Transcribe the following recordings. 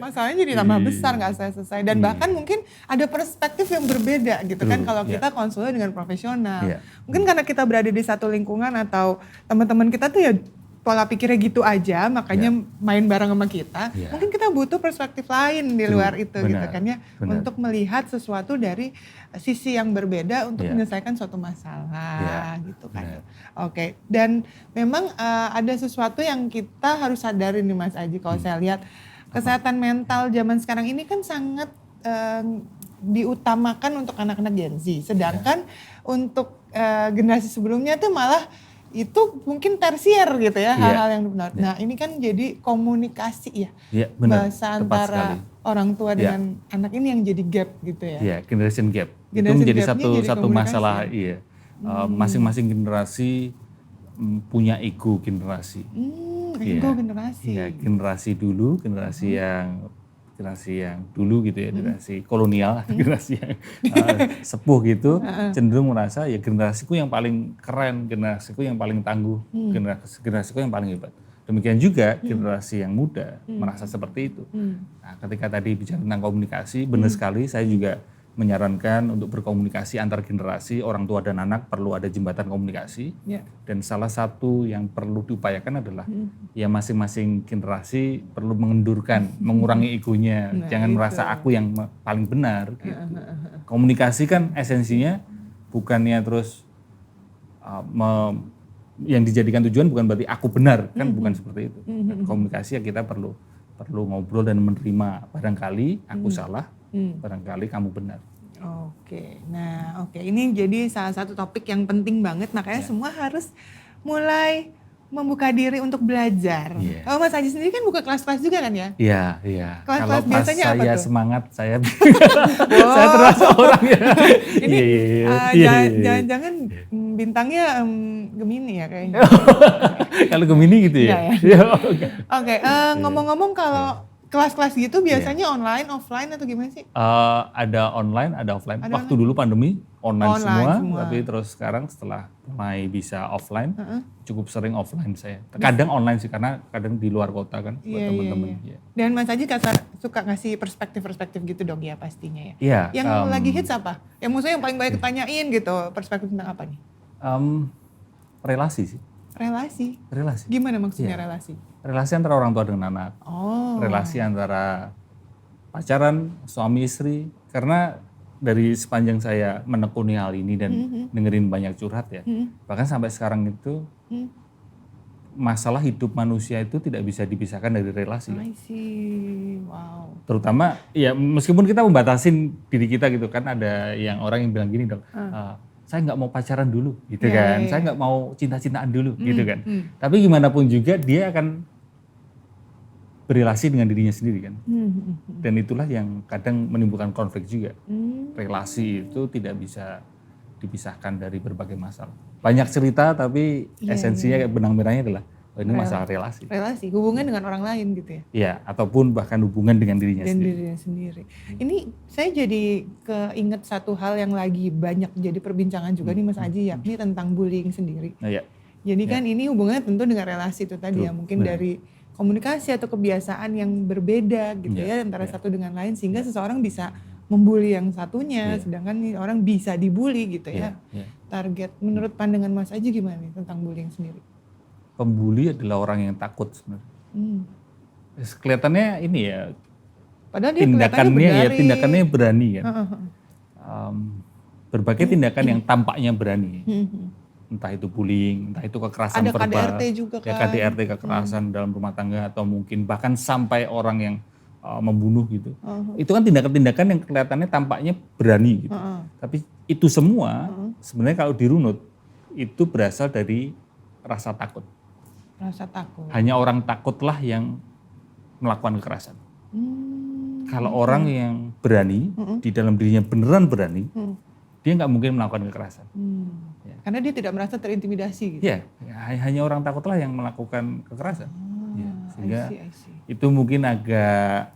masalahnya jadi tambah besar, nggak selesai. Dan bahkan mungkin ada perspektif yang berbeda gitu kan kalau kita konsulnya dengan profesional. Mungkin karena kita berada di satu lingkungan atau teman-teman kita tuh ya pola pikirnya gitu aja, makanya main bareng sama kita. Mungkin kita butuh perspektif lain di luar itu gitu kan ya, untuk melihat sesuatu dari sisi yang berbeda untuk menyelesaikan suatu masalah gitu kan. Oke, dan memang ada sesuatu yang kita harus sadari nih Mas Aji, kalau saya lihat kesehatan mental zaman sekarang ini kan sangat diutamakan untuk anak-anak Gen Z, sedangkan untuk generasi sebelumnya tuh malah itu mungkin tersier gitu ya, hal-hal yang benar. Nah ini kan jadi komunikasi ya, bahasa antara orang tua dengan anak ini yang jadi gap gitu ya. Iya, generation gap. Itu menjadi satu masalah. Iya, masing-masing generasi punya ego generasi. Ego generasi. Iya, generasi dulu, generasi yang dulu gitu ya, generasi kolonial, generasi yang sepuh gitu, cenderung merasa ya generasiku yang paling keren, generasiku yang paling tangguh, generasiku yang paling hebat. Demikian juga generasi yang muda merasa seperti itu. Nah, ketika tadi bicara tentang komunikasi, benar sekali saya juga menyarankan untuk berkomunikasi antar generasi, orang tua dan anak perlu ada jembatan komunikasi. Dan salah satu yang perlu diupayakan adalah ya masing-masing generasi perlu mengendurkan, mengurangi egonya, jangan merasa aku yang paling benar gitu. Komunikasi kan esensinya bukannya terus yang dijadikan tujuan bukan berarti aku benar, kan bukan seperti itu. Komunikasi ya kita perlu ngobrol dan menerima, barangkali aku salah, barangkali kamu benar. Oke, ini jadi salah satu topik yang penting banget, makanya semua harus mulai membuka diri untuk belajar. Kalau Mas Aji sendiri kan buka kelas-kelas juga kan ya? Iya. Kelas-kelas biasanya apa tuh? Saya semangat, saya saya terasa orang ya. Ini jangan-jangan bintangnya Gemini ya kayaknya. Kalau Gemini gitu ya? Oke, ngomong-ngomong kalau kelas-kelas gitu biasanya online, offline atau gimana sih? Ada online, ada offline. Waktu dulu pandemi online semua, tapi terus sekarang setelah mulai bisa offline, cukup sering offline saya. Kadang online sih, karena kadang di luar kota kan buat teman-teman. Dan Mas Aji suka ngasih perspektif-perspektif gitu dong ya pastinya ya? Iya. Yang lagi hits apa? Yang maksudnya yang paling banyak ditanyain gitu, perspektif tentang apa nih? Relasi sih. Relasi? Gimana maksudnya relasi? Relasi antara orang tua dengan anak, relasi antara pacaran, suami istri. Karena dari sepanjang saya menekuni hal ini dan dengerin banyak curhat ya, bahkan sampai sekarang itu masalah hidup manusia itu tidak bisa dipisahkan dari relasi. I see, wow. Terutama ya meskipun kita membatasin diri kita gitu kan, ada yang orang yang bilang gini dong, saya nggak mau pacaran dulu gitu kan, saya nggak mau cinta-cintaan dulu gitu kan. Tapi gimana pun juga dia akan berrelasi dengan dirinya sendiri kan. Dan itulah yang kadang menimbulkan konflik juga. Relasi itu tidak bisa dipisahkan dari berbagai masalah. Banyak cerita tapi esensinya benang merahnya adalah ini masalah relasi. Relasi, hubungan dengan orang lain gitu ya? Iya, ataupun bahkan hubungan dengan dirinya sendiri. Ini saya jadi keinget satu hal yang lagi banyak jadi perbincangan juga nih Mas Aji, yakni tentang bullying sendiri. Jadi kan ini hubungannya tentu dengan relasi itu tadi ya, mungkin dari komunikasi atau kebiasaan yang berbeda gitu ya antara satu dengan lain, sehingga seseorang bisa membuli yang satunya, sedangkan nih orang bisa dibully gitu ya. Target menurut pandangan Mas Aji gimana nih tentang bullying sendiri? Pembuli adalah orang yang takut sebenarnya. Kelihatannya ini ya, padahal dia tindakannya berani kan. Berbagai tindakan yang tampaknya berani. Entah itu bullying, entah itu kekerasan verbal. Ada KDRT juga kan. KDRT, kekerasan dalam rumah tangga, atau mungkin bahkan sampai orang yang membunuh gitu. Itu kan tindakan-tindakan yang kelihatannya tampaknya berani gitu. Tapi itu semua sebenarnya kalau dirunut itu berasal dari rasa takut. Rasa takut. Hanya orang takutlah yang melakukan kekerasan. Kalau orang yang berani, di dalam dirinya beneran berani, dia nggak mungkin melakukan kekerasan. Karena dia tidak merasa terintimidasi gitu. Iya, hanya orang takutlah yang melakukan kekerasan. Sehingga itu mungkin agak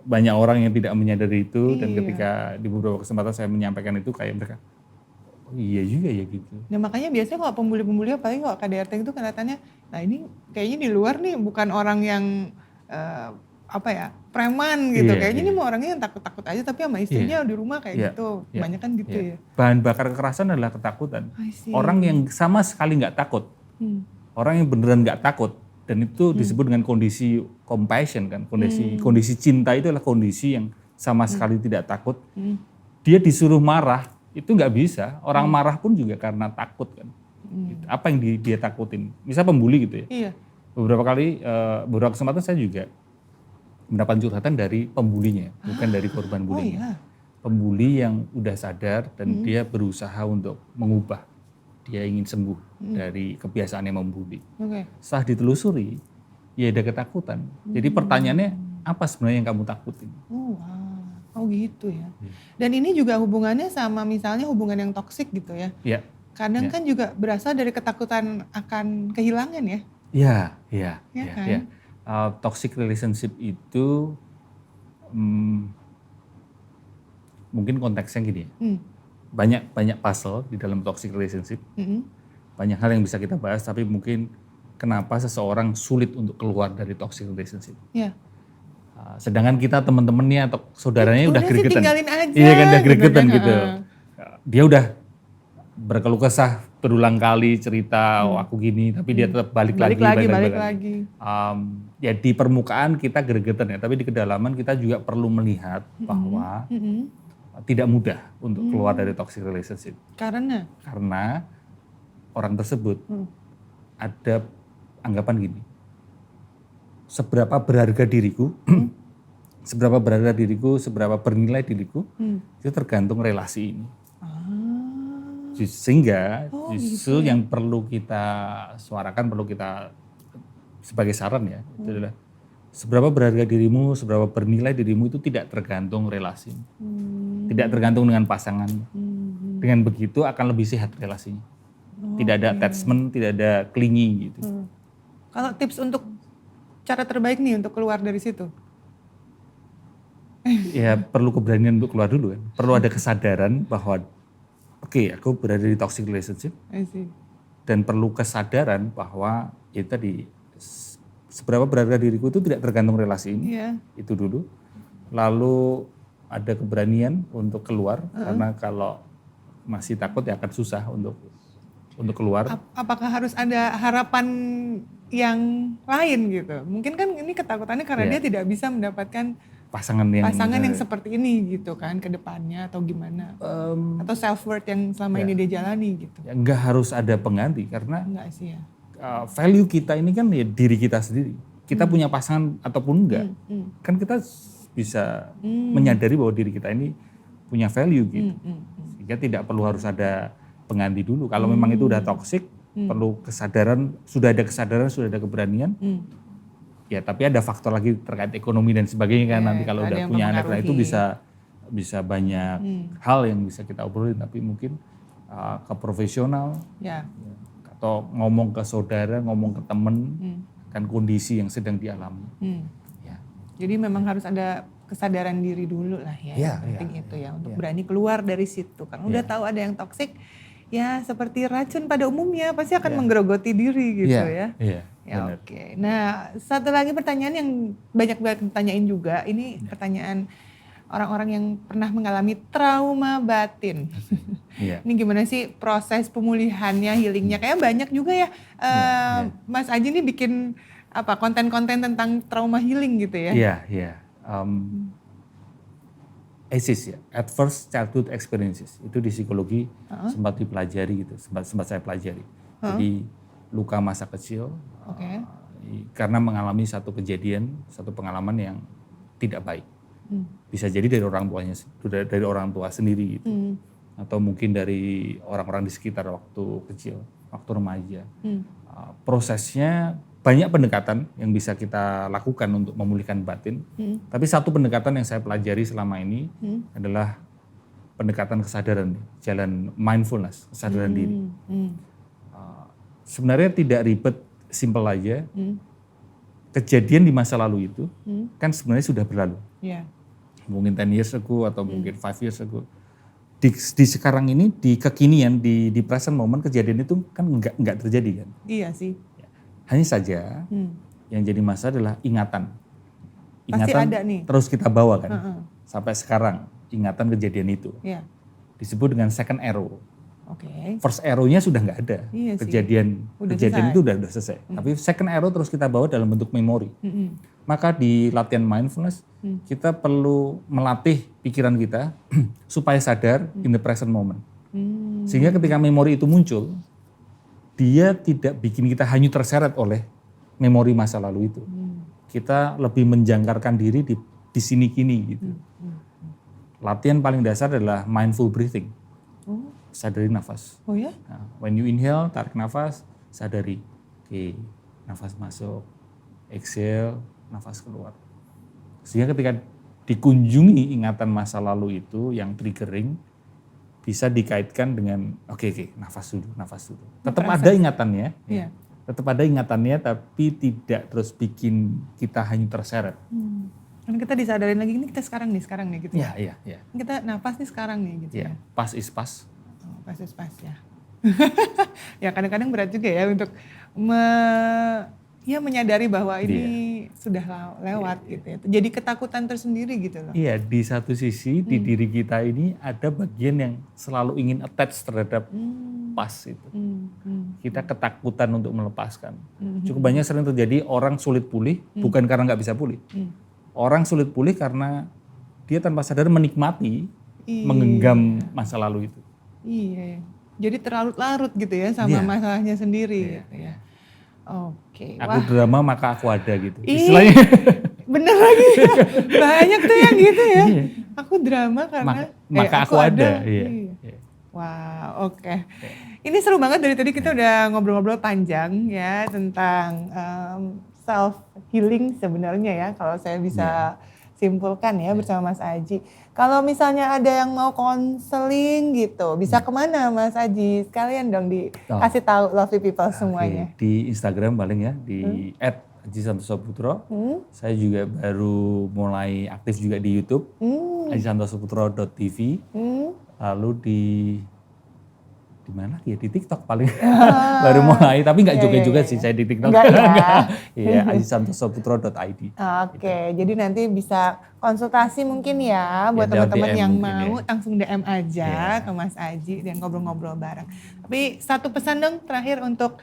banyak orang yang tidak menyadari itu, dan ketika di beberapa kesempatan saya menyampaikan itu kayak mereka, oh iya juga ya gitu. Nah makanya biasanya kalau pembuli-pembuli apalagi kalau KDRT itu kelihatannya, nah ini kayaknya di luar nih bukan orang yang preman gitu. Iya, Kayaknya iya. ini mau orangnya yang takut-takut aja tapi sama istrinya di rumah kayak gitu. Banyak kan gitu ya. Bahan bakar kekerasan adalah ketakutan. I see. Orang yang sama sekali nggak takut. Orang yang beneran nggak takut. Dan itu disebut dengan kondisi compassion kan. Kondisi cinta itu adalah kondisi yang sama sekali tidak takut. Dia disuruh marah, itu nggak bisa. Orang marah pun juga karena takut kan. Gitu. Apa yang dia takutin? Misal pembuli gitu ya. Iya. Beberapa kesempatan saya juga mendapat curhatan dari pembulinya, bukan dari korban bullying. iya. Pembuli yang udah sadar dan dia berusaha untuk mengubah. Dia ingin sembuh dari kebiasaan yang membuli. Oke. Setelah ditelusuri, ya ada ketakutan. Jadi pertanyaannya, apa sebenarnya yang kamu takutin? Oh, wow. Oh gitu ya. Dan ini juga hubungannya sama misalnya hubungan yang toksik gitu ya. Ya. Kadang kan juga berasal dari ketakutan akan kehilangan ya. Ya kan? ya. Toxic relationship itu mungkin konteksnya gini ya. Banyak puzzle di dalam toxic relationship. Banyak hal yang bisa kita bahas, tapi mungkin kenapa seseorang sulit untuk keluar dari toxic relationship. Iya. Sedangkan kita teman-temannya atau saudaranya udah gregetan. Tinggalin aja. Iya kan udah gregetan kan? gitu. Dia udah berkeluh kesah berulang kali cerita, oh aku gini, tapi dia tetap balik lagi. Ya di permukaan kita gregetan ya, tapi di kedalaman kita juga perlu melihat bahwa tidak mudah untuk keluar dari toxic relationship. Karena Orang tersebut ada anggapan gini, seberapa berharga diriku, seberapa bernilai diriku, itu tergantung relasi ini. Sehingga justru yang perlu kita suarakan, perlu kita sebagai saran ya, itu adalah seberapa berharga dirimu, seberapa bernilai dirimu itu tidak tergantung relasi, tidak tergantung dengan pasangan. Dengan begitu akan lebih sehat relasinya. Tidak ada attachment, tidak ada clingy gitu. Kalau tips untuk cara terbaik nih untuk keluar dari situ? Ya perlu keberanian untuk keluar dulu kan. Perlu ada kesadaran bahwa oke, aku berada di toxic relationship. I see. Dan perlu kesadaran bahwa itu tadi seberapa berharga diriku itu tidak tergantung relasi ini. Itu dulu. Lalu ada keberanian untuk keluar karena kalau masih takut ya akan susah untuk keluar. Apakah harus ada harapan yang lain gitu? Mungkin kan ini ketakutannya karena dia tidak bisa mendapatkan pasangan yang seperti ini gitu kan ke depannya atau gimana? Atau self worth yang selama ini dia jalani gitu. Ya, enggak harus ada pengganti karena enggak sih ya. Value kita ini kan ya diri kita sendiri. Kita punya pasangan ataupun enggak. Kan kita bisa menyadari bahwa diri kita ini punya value gitu. Sehingga tidak perlu harus ada pengganti dulu. Kalau memang itu udah toksik, perlu kesadaran, sudah ada keberanian. Ya tapi ada faktor lagi terkait ekonomi dan sebagainya kan nanti kalau udah punya anak, nah itu bisa banyak hal yang bisa kita obrolin, tapi mungkin ke profesional atau ngomong ke saudara, ngomong ke temen kan kondisi yang sedang dialami. Ya. Jadi memang harus ada kesadaran diri dulu lah ya, yang penting itu ya untuk berani keluar dari situ kan. Udah tahu ada yang toksik, ya seperti racun pada umumnya pasti akan menggerogoti diri gitu ya. Oke. Nah, satu lagi pertanyaan yang banyak banget ditanyain juga, ini pertanyaan orang-orang yang pernah mengalami trauma batin. Ini gimana sih proses pemulihannya, healingnya? Kayaknya banyak juga ya, Mas Aji nih bikin konten-konten tentang trauma healing gitu ya? Iya. ACEs ya, Adverse Childhood Experiences, itu di psikologi sempat dipelajari gitu, sempat saya pelajari. Jadi luka masa kecil, karena mengalami satu kejadian, satu pengalaman yang tidak baik. Bisa jadi dari orang tuanya, dari orang tua sendiri gitu, atau mungkin dari orang-orang di sekitar waktu kecil, waktu remaja. Prosesnya banyak pendekatan yang bisa kita lakukan untuk memulihkan batin. Tapi satu pendekatan yang saya pelajari selama ini adalah pendekatan kesadaran, jalan mindfulness, kesadaran diri. Sebenarnya tidak ribet, simple aja. Kejadian di masa lalu itu kan sebenarnya sudah berlalu. Mungkin 10 years ago atau mungkin 5 years ago. Di sekarang ini, di kekinian, di present moment, kejadian itu kan enggak terjadi kan. Iya sih. Hanya saja yang jadi masalah adalah ingatan. ingatan ada nih. terus kita bawa kan. Sampai sekarang ingatan kejadian itu. Iya. Disebut dengan second arrow. Oke. First arrow-nya sudah nggak ada. Iya sih. Kejadian itu udah selesai. Tapi second arrow terus kita bawa dalam bentuk memori. Maka di latihan mindfulness kita perlu melatih pikiran kita supaya sadar in the present moment. Sehingga ketika memori itu muncul, dia tidak bikin kita hanyut terseret oleh memori masa lalu itu. Kita lebih menjangkarkan diri di sini kini gitu. Latihan paling dasar adalah mindful breathing. Sadari nafas. Oh ya? Nah, when you inhale, tarik nafas, sadari. Oke, nafas masuk, exhale, nafas keluar. Sehingga ketika dikunjungi ingatan masa lalu itu yang triggering, bisa dikaitkan dengan oke, nafas dulu. Tetap ada ingatannya, ya. Tetap ada ingatannya, tapi tidak terus bikin kita hanya terseret. Kan kita disadarin lagi, ini kita sekarang nih gitu ya. Iya. Kita nafas nih sekarang nih gitu ya. Pas is pas. Pas ya. Ya kadang-kadang berat juga ya untuk menyadari bahwa ini sudah lewat gitu ya. Jadi ketakutan tersendiri gitu loh. Iya, di satu sisi di diri kita ini ada bagian yang selalu ingin attach terhadap pas itu. Kita ketakutan untuk melepaskan. Cukup banyak sering terjadi orang sulit pulih bukan karena nggak bisa pulih. Orang sulit pulih karena dia tanpa sadar menikmati, menggenggam masa lalu itu. Iya, jadi terlarut-larut gitu ya sama masalahnya sendiri. Gitu ya. Oke. Aku drama maka aku ada gitu. Istilahnya. Bener lagi ya. Banyak tuh yang gitu ya. Aku drama karena maka aku ada. Iya. Wow, oke. Ini seru banget, dari tadi kita udah ngobrol-ngobrol panjang ya tentang self healing sebenarnya ya, kalau saya bisa simpulkan ya bersama Mas Aji. Kalau misalnya ada yang mau konseling gitu, bisa kemana Mas Aji? Sekalian dong dikasih tahu lovely people semuanya. Di Instagram paling ya, di @ajisantosobutro. Saya juga baru mulai aktif juga di YouTube, ajisantosobutro.tv. Lalu di mana ya, di TikTok paling baru mulai, tapi nggak joget-joget sih saya di TikTok. Iya, ajisantosobutro.id. Oke, jadi nanti bisa konsultasi mungkin ya buat teman-teman yang mau langsung DM aja ke Mas Aji dan ngobrol-ngobrol bareng. Tapi satu pesan dong terakhir untuk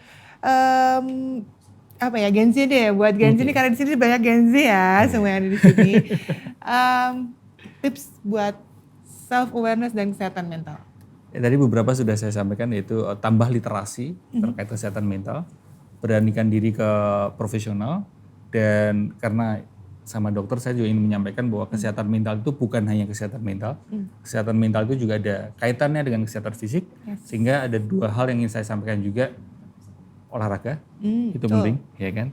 Gen Z deh, buat Gen Z ini karena di sini banyak Gen Z ya, semua yang ada di sini. Tips buat self awareness dan kesehatan mental. Tadi beberapa sudah saya sampaikan, yaitu tambah literasi terkait kesehatan mental, beranikan diri ke profesional, dan karena sama dokter saya juga ingin menyampaikan bahwa kesehatan mental itu bukan hanya kesehatan mental, kesehatan mental itu juga ada kaitannya dengan kesehatan fisik, sehingga ada dua hal yang ingin saya sampaikan juga, olahraga itu penting, ya kan?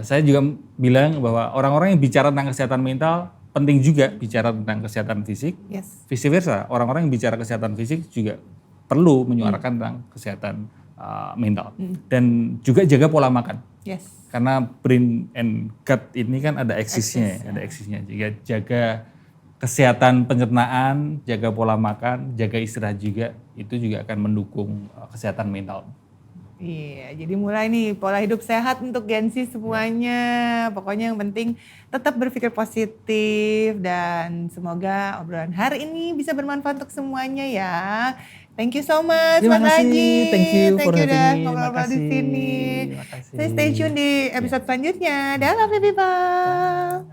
Saya juga bilang bahwa orang-orang yang bicara tentang kesehatan mental penting juga bicara tentang kesehatan fisik, vice versa. Orang-orang yang bicara kesehatan fisik juga perlu menyuarakan tentang kesehatan mental. Dan juga jaga pola makan. Karena brain and gut ini kan ada eksisnya. Juga jaga kesehatan pencernaan, jaga pola makan, jaga istirahat juga, itu juga akan mendukung kesehatan mental. Iya, jadi mulai nih pola hidup sehat untuk Gen Z semuanya. Pokoknya yang penting tetap berpikir positif, dan semoga obrolan hari ini bisa bermanfaat untuk semuanya ya. Thank you so much Mas Aji. Thank you for having udah me. ngobrol di sini. Stay tune di episode selanjutnya. Dah, lovely people.